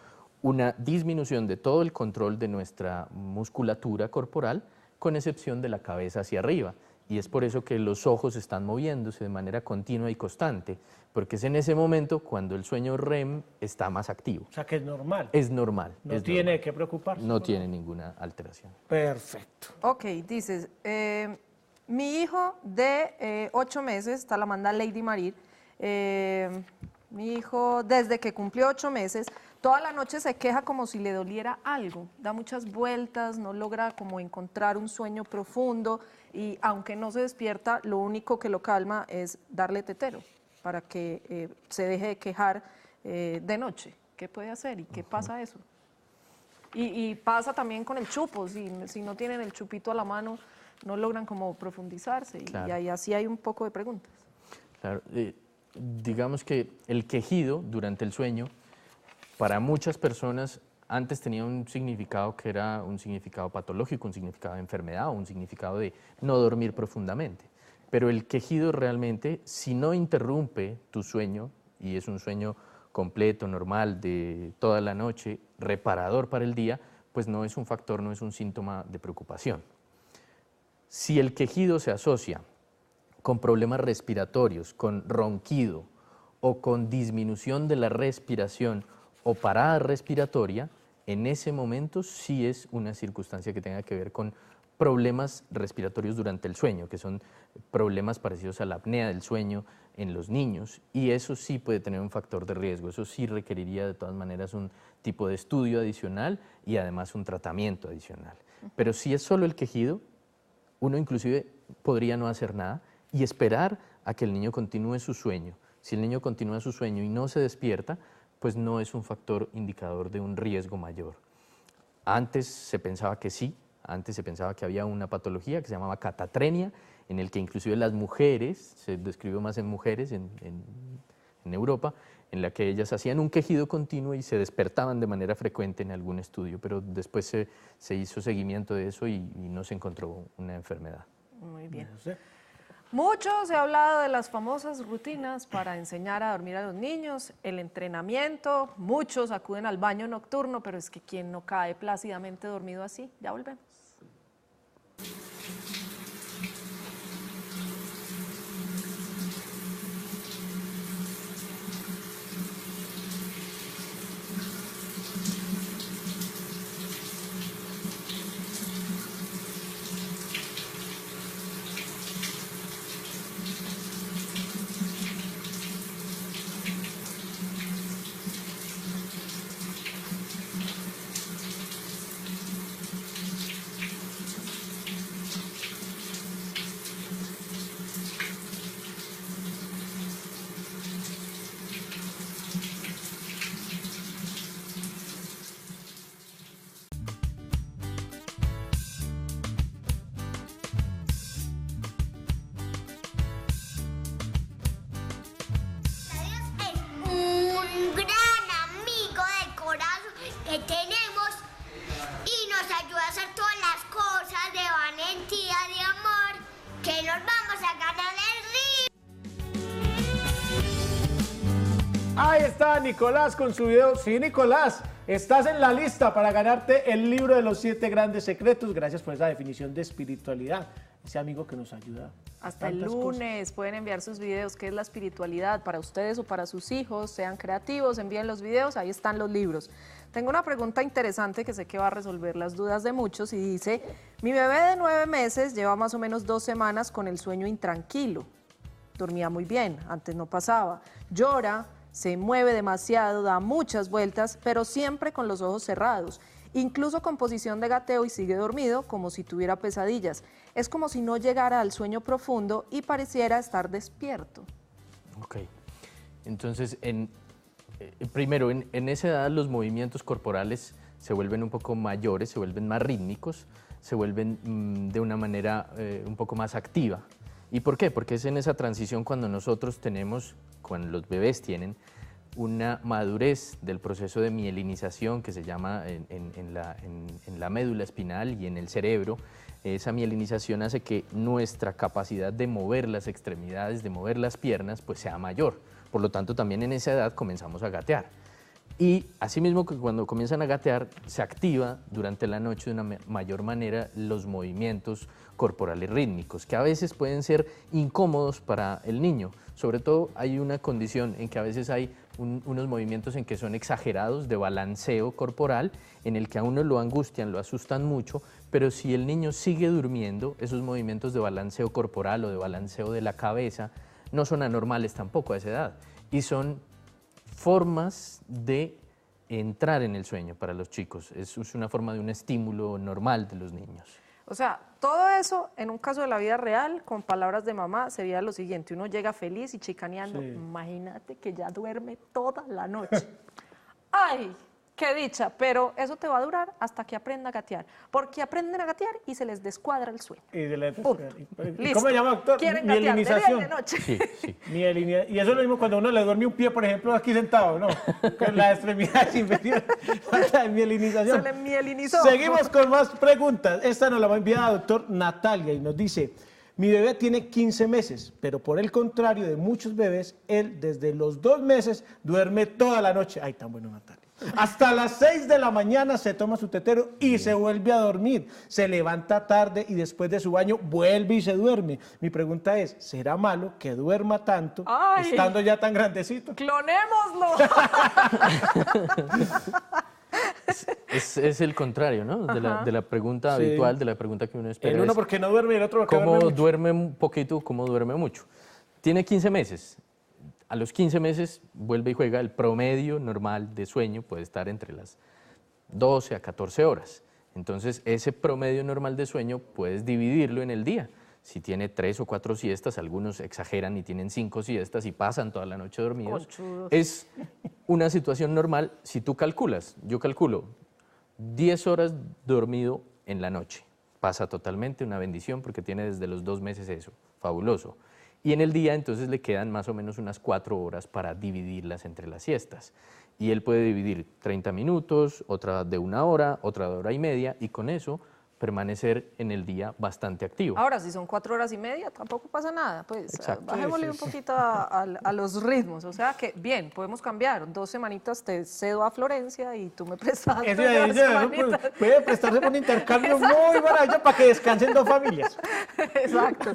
una disminución de todo el control de nuestra musculatura corporal, con excepción de la cabeza hacia arriba. Y es por eso que los ojos están moviéndose de manera continua y constante, porque es en ese momento cuando el sueño REM está más activo. O sea, que es normal. Es normal. No es tiene normal. que preocuparse. No tiene ninguna alteración. Perfecto. Ok, dices, mi hijo de 8 meses, esta la manda Lady Marir, mi hijo desde que cumplió 8 meses, toda la noche se queja como si le doliera algo, da muchas vueltas, no logra como encontrar un sueño profundo y aunque no se despierta, lo único que lo calma es darle tetero para que se deje de quejar de noche. ¿Qué puede hacer y qué pasa eso? Y pasa también con el chupo, si no tienen el chupito a la mano, no logran como profundizarse Claro. y ahí así hay un poco de preguntas. Claro, digamos que el quejido durante el sueño, para muchas personas, antes tenía un significado que era un significado patológico, un significado de enfermedad o un significado de no dormir profundamente. Pero el quejido realmente, si no interrumpe tu sueño, y es un sueño completo, normal, de toda la noche, reparador para el día, pues no es un factor, no es un síntoma de preocupación. Si el quejido se asocia con problemas respiratorios, con ronquido o con disminución de la respiración o parada respiratoria, en ese momento sí es una circunstancia que tenga que ver con problemas respiratorios durante el sueño, que son problemas parecidos a la apnea del sueño en los niños, y eso sí puede tener un factor de riesgo, eso sí requeriría de todas maneras un tipo de estudio adicional y además un tratamiento adicional. Pero si es solo el quejido, uno inclusive podría no hacer nada y esperar a que el niño continúe su sueño. Si el niño continúa su sueño y no se despierta, pues no es un factor indicador de un riesgo mayor. Antes se pensaba que sí, antes se pensaba que había una patología que se llamaba catatrenia, en el que inclusive las mujeres, se describió más en mujeres en Europa, en la que ellas hacían un quejido continuo y se despertaban de manera frecuente en algún estudio, pero después se hizo seguimiento de eso y no se encontró una enfermedad. Muy bien. No sé. Mucho se ha hablado de las famosas rutinas para enseñar a dormir a los niños, el entrenamiento, muchos acuden al baño nocturno, pero es que ¿quién no cae plácidamente dormido así? Ya volvemos. que nos vamos a ganar el río. Ahí está Nicolás con su video. Sí, Nicolás, estás en la lista para ganarte el libro de los 7 grandes secretos. Gracias por esa definición de espiritualidad. Ese amigo que nos ayuda. Hasta el tantas lunes cosas. pueden enviar sus videos, qué es la espiritualidad para ustedes o para sus hijos, sean creativos, envíen los videos, ahí están los libros. Tengo una pregunta interesante que sé que va a resolver las dudas de muchos y dice, mi bebé de 9 meses lleva más o menos 2 semanas con el sueño intranquilo, dormía muy bien, antes no pasaba, llora, se mueve demasiado, da muchas vueltas, pero siempre con los ojos cerrados. Incluso con posición de gateo y sigue dormido como si tuviera pesadillas. Es como si no llegara al sueño profundo y pareciera estar despierto. Ok. Entonces, primero, en esa edad los movimientos corporales se vuelven un poco mayores, se vuelven más rítmicos, se vuelven de una manera un poco más activa. ¿Y por qué? Porque es en esa transición cuando nosotros tenemos, cuando los bebés tienen, una madurez del proceso de mielinización que se llama en la médula espinal y en el cerebro. Esa mielinización hace que nuestra capacidad de mover las extremidades, de mover las piernas, pues sea mayor. Por lo tanto, también en esa edad comenzamos a gatear. Y asimismo que cuando comienzan a gatear, se activa durante la noche de una mayor manera los movimientos corporales rítmicos, que a veces pueden ser incómodos para el niño. Sobre todo hay una condición en que a veces hay unos movimientos en que son exagerados de balanceo corporal, en el que a uno lo angustian, lo asustan mucho, pero si el niño sigue durmiendo, esos movimientos de balanceo corporal o de balanceo de la cabeza no son anormales tampoco a esa edad y son formas de entrar en el sueño para los chicos. Es una forma de un estímulo normal de los niños. O sea, todo eso en un caso de la vida real, con palabras de mamá, sería lo siguiente, uno llega feliz y chicaneando, Sí. imagínate que ya duerme toda la noche. ¡Ay! ¡Qué dicha! Pero eso te va a durar hasta que aprenda a gatear, porque aprenden a gatear y se les descuadra el sueño. Y de la- Punto. ¿Y Listo. ¿Cómo se llama, doctor? Quieren gatear de día y Mielinización. de noche. Sí, sí. Y eso es lo mismo cuando uno le duerme un pie, por ejemplo, aquí sentado, ¿no? Con la extremidad inferior, la mielinización. Se le mielinizó. Seguimos con más preguntas. Esta nos la va a enviar a doctor Natalia y nos dice, mi bebé tiene 15 meses, pero por el contrario de muchos bebés, él desde los 2 meses duerme toda la noche. Ay, tan bueno, Natalia. Hasta las 6 de la mañana se toma su tetero y se vuelve a dormir. Se levanta tarde y después de su baño vuelve y se duerme. Mi pregunta es, ¿será malo que duerma tanto Ay. estando ya tan grandecito? ¡Clonémoslo! Es el contrario, ¿no? De la pregunta Sí. habitual, de la pregunta que uno espera. El uno es, porque no duerme y el otro porque ¿cómo duerme mucho. duerme un poquito, cómo duerme mucho? Tiene 15 meses. A los 15 meses vuelve y juega. El promedio normal de sueño puede estar entre las 12 a 14 horas. Entonces, ese promedio normal de sueño puedes dividirlo en el día. Si tiene 3 o 4 siestas, algunos exageran y tienen 5 siestas y pasan toda la noche dormidos. Conchudos. Es una situación normal si tú calculas. Yo calculo 10 horas dormido en la noche. Pasa totalmente, una bendición porque tiene desde los 2 meses eso. Fabuloso. Y en el día entonces le quedan más o menos unas 4 horas para dividirlas entre las siestas. Y él puede dividir 30 minutos, otra de 1 hora, otra de 1 hora y media, y con eso permanecer en el día bastante activo. Ahora, si son 4 horas y media, tampoco pasa nada. Pues Exacto. bajémosle un poquito a los ritmos. O sea que, bien, podemos cambiar. 2 semanitas te cedo a Florencia y tú me prestas Eso, 2 eso, semanitas. puede prestarse por un intercambio muy maravilloso para que descansen 2 familias. Exacto.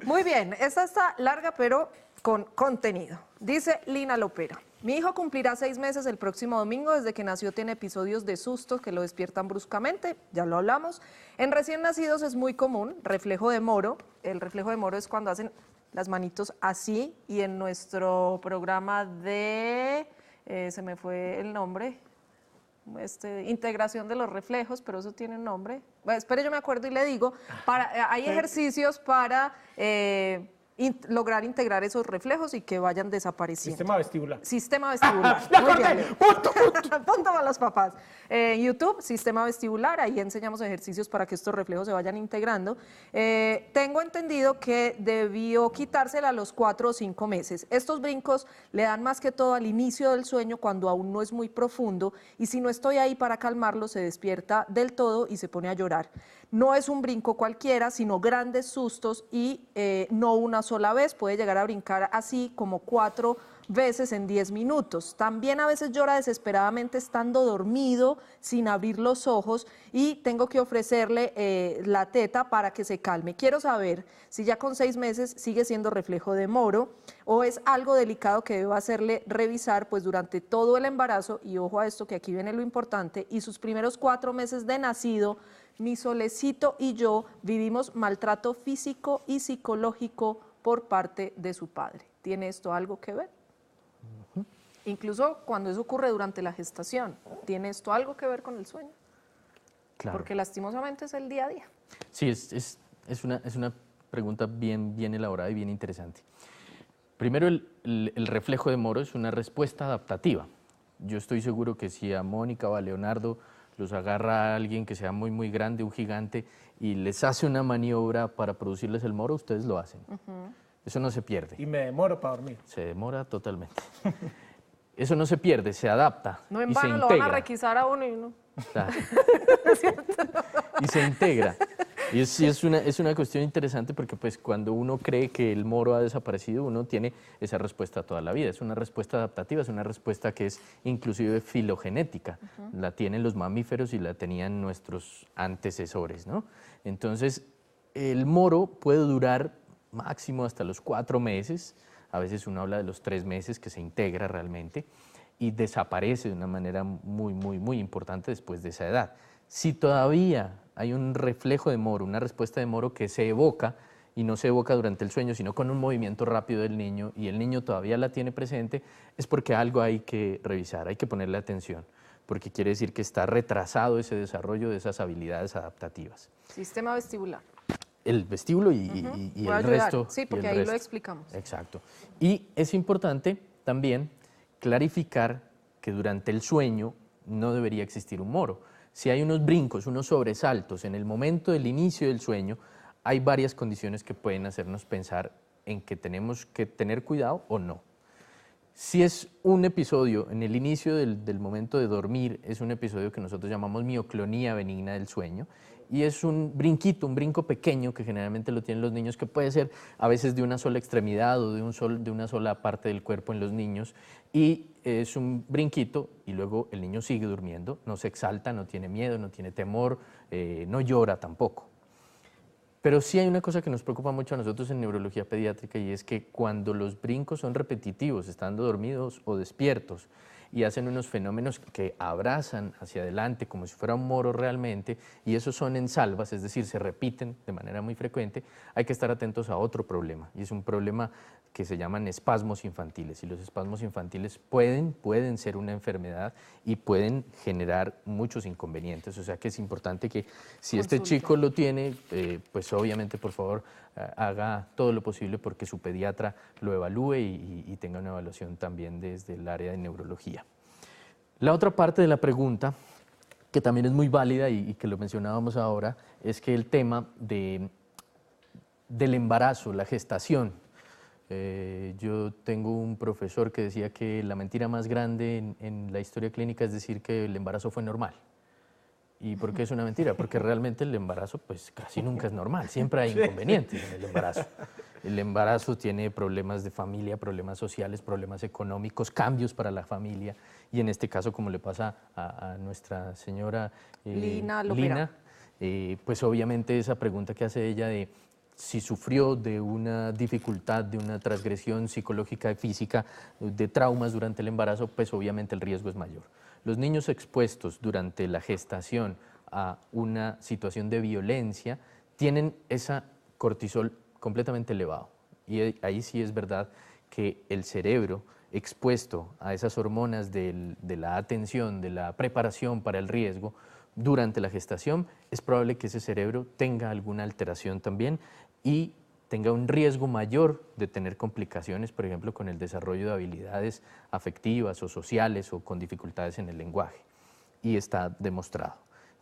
Muy bien, esta está larga, pero con contenido. Dice Lina Lopera. Mi hijo cumplirá 6 meses el próximo domingo. Desde que nació tiene episodios de sustos que lo despiertan bruscamente, ya lo hablamos. En recién nacidos es muy común, reflejo de Moro. El reflejo de Moro es cuando hacen las manitos así, y en nuestro programa de, se me fue el nombre, integración de los reflejos, pero eso tiene un nombre. Bueno, espere, yo me acuerdo y le digo, hay ejercicios para lograr integrar esos reflejos y que vayan desapareciendo. Sistema vestibular. Sistema vestibular. ¡Ya Muy acordé! bien. ¡Punto! Punto para los papás. YouTube, sistema vestibular, ahí enseñamos ejercicios para que estos reflejos se vayan integrando. Tengo entendido que debió quitársela a los 4 o 5 meses. Estos brincos le dan más que todo al inicio del sueño, cuando aún no es muy profundo, y si no estoy ahí para calmarlo, se despierta del todo y se pone a llorar. No es un brinco cualquiera, sino grandes sustos y no una sola vez. Puede llegar a brincar así como 4 veces en 10 minutos. También a veces llora desesperadamente estando dormido, sin abrir los ojos, y tengo que ofrecerle la teta para que se calme. Quiero saber si ya con 6 meses sigue siendo reflejo de Moro o es algo delicado que debo hacerle revisar pues durante todo el embarazo, y ojo a esto que aquí viene lo importante, y sus primeros 4 meses de nacido. Mi Solecito y yo vivimos maltrato físico y psicológico por parte de su padre. ¿Tiene esto algo que ver? Incluso cuando eso ocurre durante la gestación, ¿tiene esto algo que ver con el sueño? Claro. Porque lastimosamente es el día a día. Sí, es una pregunta bien elaborada y bien interesante. Primero, el reflejo de Moro es una respuesta adaptativa. Yo estoy seguro que si a Mónica o a Leonardo los agarra a alguien que sea muy grande, un gigante, y les hace una maniobra para producirles el Moro, ustedes lo hacen. Eso no se pierde. Y me demoro para dormir. Se demora totalmente. Eso no se pierde, se adapta No en y se vano lo van a integra. requisar a uno y uno. Claro. Y se integra. Y es una cuestión interesante porque pues cuando uno cree que el Moro ha desaparecido, uno tiene esa respuesta toda la vida. Es una respuesta adaptativa, es una respuesta que es inclusive filogenética. La tienen los mamíferos y la tenían nuestros antecesores, ¿no? Entonces, el Moro puede durar máximo hasta los 4 meses. A veces uno habla de los 3 meses que se integra realmente y desaparece de una manera muy importante después de esa edad. Si todavía hay un reflejo de Moro, una respuesta de Moro que se evoca, y no se evoca durante el sueño, sino con un movimiento rápido del niño, y el niño todavía la tiene presente, es porque algo hay que revisar, hay que ponerle atención, porque quiere decir que está retrasado ese desarrollo de esas habilidades adaptativas. Sistema vestibular. El vestíbulo y Voy a el ayudar. resto. Sí, y porque el ahí lo resto. explicamos. Exacto. Y es importante también clarificar que durante el sueño no debería existir un Moro. Si hay unos brincos, unos sobresaltos en el momento del inicio del sueño, hay varias condiciones que pueden hacernos pensar en que tenemos que tener cuidado o no. Si es un episodio en el inicio del momento de dormir, es un episodio que nosotros llamamos mioclonía benigna del sueño, y es un brinquito, un brinco pequeño que generalmente lo tienen los niños, que puede ser a veces de una sola extremidad o de una sola parte del cuerpo en los niños, y es un brinquito y luego el niño sigue durmiendo, no se exalta, no tiene miedo, no tiene temor, no llora tampoco. Pero sí hay una cosa que nos preocupa mucho a nosotros en neurología pediátrica, y es que cuando los brincos son repetitivos, estando dormidos o despiertos, y hacen unos fenómenos que abrazan hacia adelante como si fuera un Moro realmente, y esos son en salvas, es decir, se repiten de manera muy frecuente, hay que estar atentos a otro problema, y es un problema que se llaman espasmos infantiles, y los espasmos infantiles pueden ser una enfermedad y pueden generar muchos inconvenientes, o sea que es importante que si este chico lo tiene, pues obviamente por favor haga todo lo posible porque su pediatra lo evalúe y tenga una evaluación también desde el área de neurología. La otra parte de la pregunta, que también es muy válida y que lo mencionábamos ahora, es que el tema del embarazo, la gestación. Yo tengo un profesor que decía que la mentira más grande en la historia clínica es decir que el embarazo fue normal. ¿Y por qué es una mentira? Porque realmente el embarazo pues casi nunca es normal, siempre hay inconvenientes en el embarazo. El embarazo tiene problemas de familia, problemas sociales, problemas económicos, cambios para la familia, y en este caso, como le pasa a nuestra señora Lina, pues obviamente esa pregunta que hace ella de si sufrió de una dificultad, de una transgresión psicológica y física, de traumas durante el embarazo, pues obviamente el riesgo es mayor. Los niños expuestos durante la gestación a una situación de violencia tienen esa cortisol completamente elevado, y ahí sí es verdad que el cerebro expuesto a esas hormonas de la atención, de la preparación para el riesgo durante la gestación, es probable que ese cerebro tenga alguna alteración también y tenga un riesgo mayor de tener complicaciones, por ejemplo, con el desarrollo de habilidades afectivas o sociales o con dificultades en el lenguaje, y está demostrado.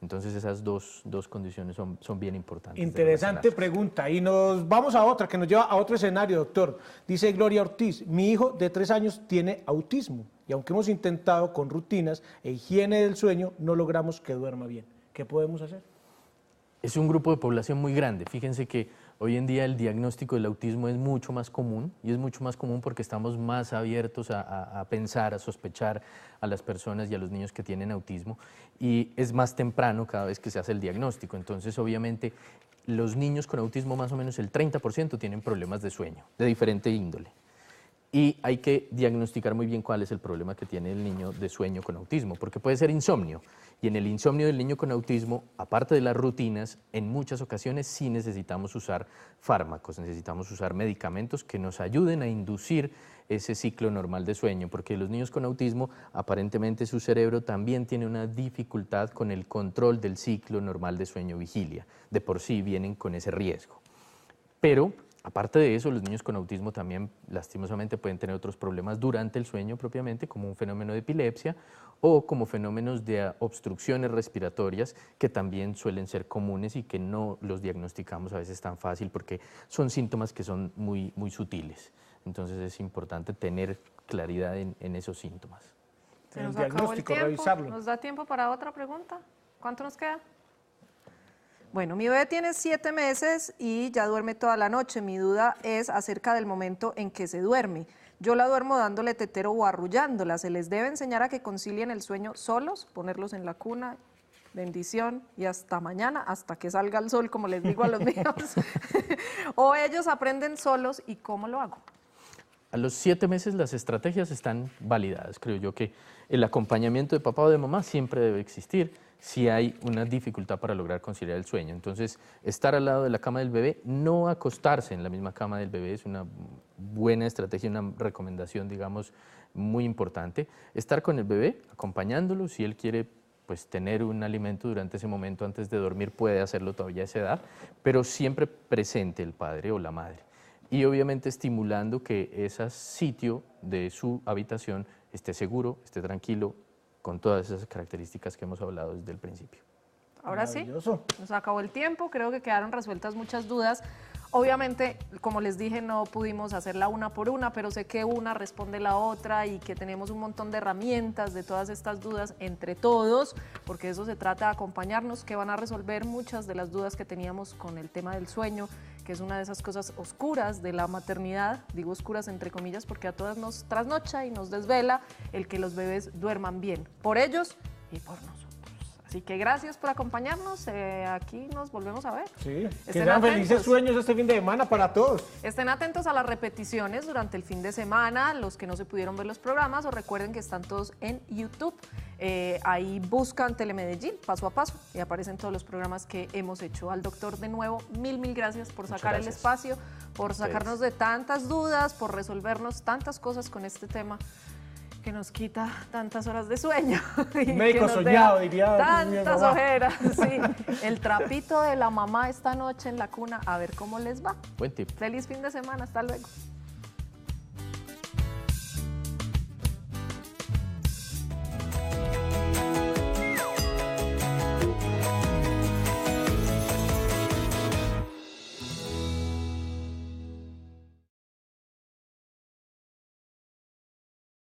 Entonces esas dos condiciones son bien importantes. Interesante pregunta, y nos vamos a otra que nos lleva a otro escenario, doctor. Dice Gloria Ortiz: mi hijo de 3 años tiene autismo y aunque hemos intentado con rutinas e higiene del sueño, no logramos que duerma bien. ¿Qué podemos hacer? Es un grupo de población muy grande. Fíjense que hoy en día el diagnóstico del autismo es mucho más común, y es mucho más común porque estamos más abiertos a pensar, a sospechar a las personas y a los niños que tienen autismo, y es más temprano cada vez que se hace el diagnóstico. Entonces, obviamente, los niños con autismo, más o menos el 30% tienen problemas de sueño, de diferente índole. Y hay que diagnosticar muy bien cuál es el problema que tiene el niño de sueño con autismo, porque puede ser insomnio. Y en el insomnio del niño con autismo, aparte de las rutinas, en muchas ocasiones sí necesitamos usar fármacos, necesitamos usar medicamentos que nos ayuden a inducir ese ciclo normal de sueño, porque los niños con autismo, aparentemente su cerebro también tiene una dificultad con el control del ciclo normal de sueño-vigilia. De por sí vienen con ese riesgo. Pero aparte de eso, los niños con autismo también lastimosamente pueden tener otros problemas durante el sueño propiamente, como un fenómeno de epilepsia o como fenómenos de obstrucciones respiratorias, que también suelen ser comunes y que no los diagnosticamos a veces tan fácil porque son síntomas que son muy sutiles. Entonces es importante tener claridad en esos síntomas. Se El nos acabó el diagnóstico, tiempo. revisarlo. ¿Nos da tiempo para otra pregunta? ¿Cuánto nos queda? Bueno, mi bebé tiene 7 meses y ya duerme toda la noche. Mi duda es acerca del momento en que se duerme. Yo la duermo dándole tetero o arrullándola. ¿Se les debe enseñar a que concilien el sueño solos? Ponerlos en la cuna. Bendición y hasta mañana, hasta que salga el sol, como les digo a los míos. ¿O ellos aprenden solos y cómo lo hago? A los 7 meses las estrategias están validadas. Creo yo que el acompañamiento de papá o de mamá siempre debe existir si hay una dificultad para lograr conciliar el sueño. Entonces, estar al lado de la cama del bebé, no acostarse en la misma cama del bebé es una buena estrategia, una recomendación, digamos, muy importante. Estar con el bebé, acompañándolo, si él quiere pues tener un alimento durante ese momento antes de dormir, puede hacerlo todavía a esa edad, pero siempre presente el padre o la madre. Y obviamente estimulando que ese sitio de su habitación esté seguro, esté tranquilo, con todas esas características que hemos hablado desde el principio. Ahora sí, Maravilloso. nos acabó el tiempo, creo que quedaron resueltas muchas dudas. Obviamente, como les dije, no pudimos hacerla una por una, pero sé que una responde la otra y que tenemos un montón de herramientas de todas estas dudas entre todos, porque de eso se trata, de acompañarnos, que van a resolver muchas de las dudas que teníamos con el tema del sueño, que es una de esas cosas oscuras de la maternidad, digo oscuras entre comillas, porque a todas nos trasnocha y nos desvela el que los bebés duerman bien, por ellos y por nosotros. Así que gracias por acompañarnos, aquí nos volvemos a ver. Sí, que Estén sean felices atentos. sueños este fin de semana para todos. Estén atentos a las repeticiones durante el fin de semana, los que no se pudieron ver los programas, o recuerden que están todos en YouTube. Ahí buscan Telemedellín, paso a paso, y aparecen todos los programas que hemos hecho. Al doctor, de nuevo, mil gracias por sacar el espacio, por sacarnos de tantas dudas, por resolvernos tantas cosas con este tema que nos quita tantas horas de sueño. Y Médico que nos soñado, deja diría mi tantas mamá. ojeras, sí. El trapito de la mamá esta noche en la cuna, a ver cómo les va. Buen tip. Feliz fin de semana, hasta luego.